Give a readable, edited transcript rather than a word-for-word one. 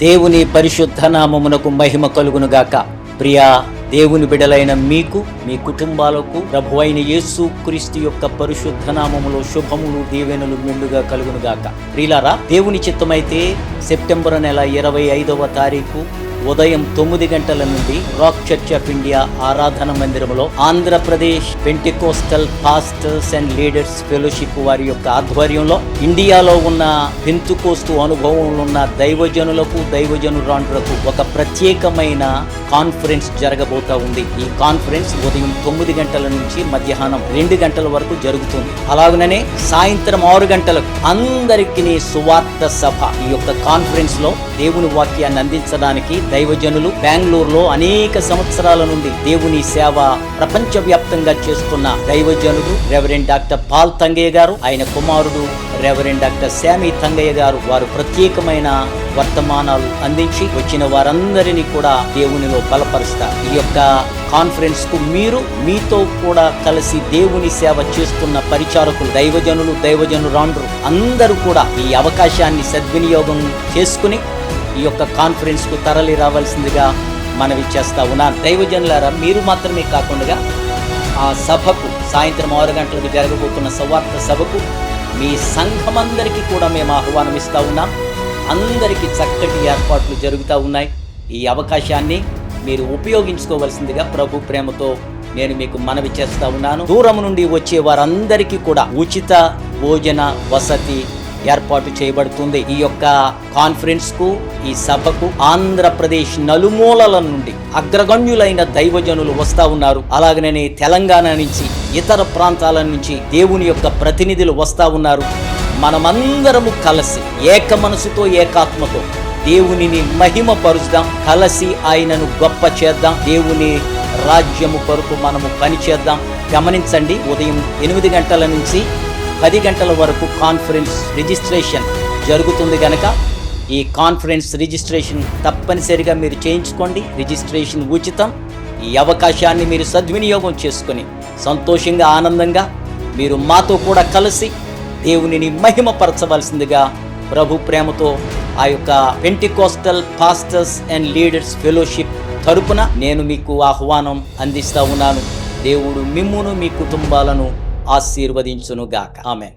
దేవుని పరిశుద్ధ నామమునకు మహిమ కలుగునుగాక. ప్రియా దేవుని బిడలైన మీకు, మీ కుటుంబాలకు ప్రభువైన యేసు క్రీస్తు యొక్క పరిశుద్ధ నామములో శుభములు, దీవెనలు మెండుగా కలుగునుగాక. ప్రియులారా, దేవుని చిత్తమైతే సెప్టెంబర్ నెల 25వ తారీఖు ఉదయం 9 గంటల నుండి రాక్ చర్చ్ ఆఫ్ ఇండియా ఆరాధన మందిరంలో Andhra Pradesh Pentecostal pastors and leaders fellowship వారి యొక్క ఆధ్వర్యంలో ఇండియాలో ఉన్న పెంతుకోస్తు అనుభవంలో ఉన్న దైవజనులకు, దైవజనురాండ్రకు ఒక ప్రత్యేకమైన కాన్ఫరెన్స్ జరగబోతా ఉంది. ఈ కాన్ఫరెన్స్ ఉదయం 9 గంటల నుంచి మధ్యాహ్నం 2 గంటల వరకు జరుగుతుంది. అలాగనే సాయంత్రం 6 గంటలకు అందరికీ సువార్త సభ. ఈ యొక్క కాన్ఫరెన్స్ లో దేవుని వాక్యాన్ని అందించడానికి దైవజనులు బెంగళూరులో అనేక సంవత్సరాల నుండి దేవుని సేవ ప్రపంచవ్యాప్తంగా చేస్తున్న దైవజనుడు రెవరెండ్ డాక్టర్ పాల్ తంగయ్య గారు, ఆయన కుమారుడు రెవరెండ్ డాక్టర్ శామీ తంగయ్య గారు, వారు ప్రత్యేకమైన వర్తమానాలు అందించి వచ్చిన వారందరినీ కూడా దేవునిలో బలపరుస్తారు. ఈ యొక్క కాన్ఫరెన్స్ కు మీరు, మీతో కూడా కలిసి దేవుని సేవ చేస్తున్న పరిచారకులు, దైవజనులు, దైవజనురాండ్రు అందరూ కూడా ఈ అవకాశాన్ని సద్వినియోగం చేసుకుని ఈ యొక్క కాన్ఫరెన్స్ కు తరలి రావాల్సిందిగా మనవి చేస్తా ఉన్నాను. దైవజనులారా, మీరు మాత్రమే కాకుండా ఆ సభకు సాయంత్రం 6 గంటలకు జరగబోతున్న సువార్త సభకు మీ సంఘమందరికీ కూడా మేము ఆహ్వానం ఇస్తా ఉన్నాం. అందరికీ చక్కటి ఏర్పాట్లు జరుగుతూ ఉన్నాయి. ఈ అవకాశాన్ని మీరు ఉపయోగించుకోవాల్సిందిగా ప్రభు ప్రేమతో నేను మీకు మనవి చేస్తా ఉన్నాను. దూరం నుండి వచ్చే వారందరికీ కూడా ఉచిత భోజన వసతి ఏర్పాటు చేయబడుతుంది. ఈ యొక్క కాన్ఫరెన్స్ కు, ఈ సభకు ఆంధ్రప్రదేశ్ నలుమూలల నుండి అగ్రగణ్యులైన దైవజనులు వస్తా ఉన్నారు. అలాగనే తెలంగాణ నుంచి, ఇతర ప్రాంతాల నుంచి దేవుని యొక్క ప్రతినిధులు వస్తా ఉన్నారు. మనమందరము కలిసి ఏక మనసుతో, ఏకాత్మతో దేవునిని మహిమ పరుచుదాం, కలిసి ఆయనను గొప్ప చేద్దాం, దేవుని రాజ్యము కొరకు మనము పనిచేద్దాం. గమనించండి, ఉదయం 8 గంటల నుంచి 10 గంటల వరకు కాన్ఫరెన్స్ రిజిస్ట్రేషన్ జరుగుతుంది కనుక ఈ కాన్ఫరెన్స్ రిజిస్ట్రేషన్ తప్పనిసరిగా మీరు చేయించుకోండి. రిజిస్ట్రేషన్ ఉచితం. ఈ అవకాశాన్ని మీరు సద్వినియోగం చేసుకొని సంతోషంగా, ఆనందంగా మీరు మాతో కూడా కలిసి దేవునిని మహిమపరచవలసిందిగా ప్రభు ప్రేమతో ఆ యొక్క Pentecostal pastors and leaders fellowship తరపున నేను మీకు ఆహ్వానం అందిస్తా ఉన్నాను. దేవుడు మిమ్మును, మీ కుటుంబాలను ఆశీర్వదించునుగాక. ఆమేన్.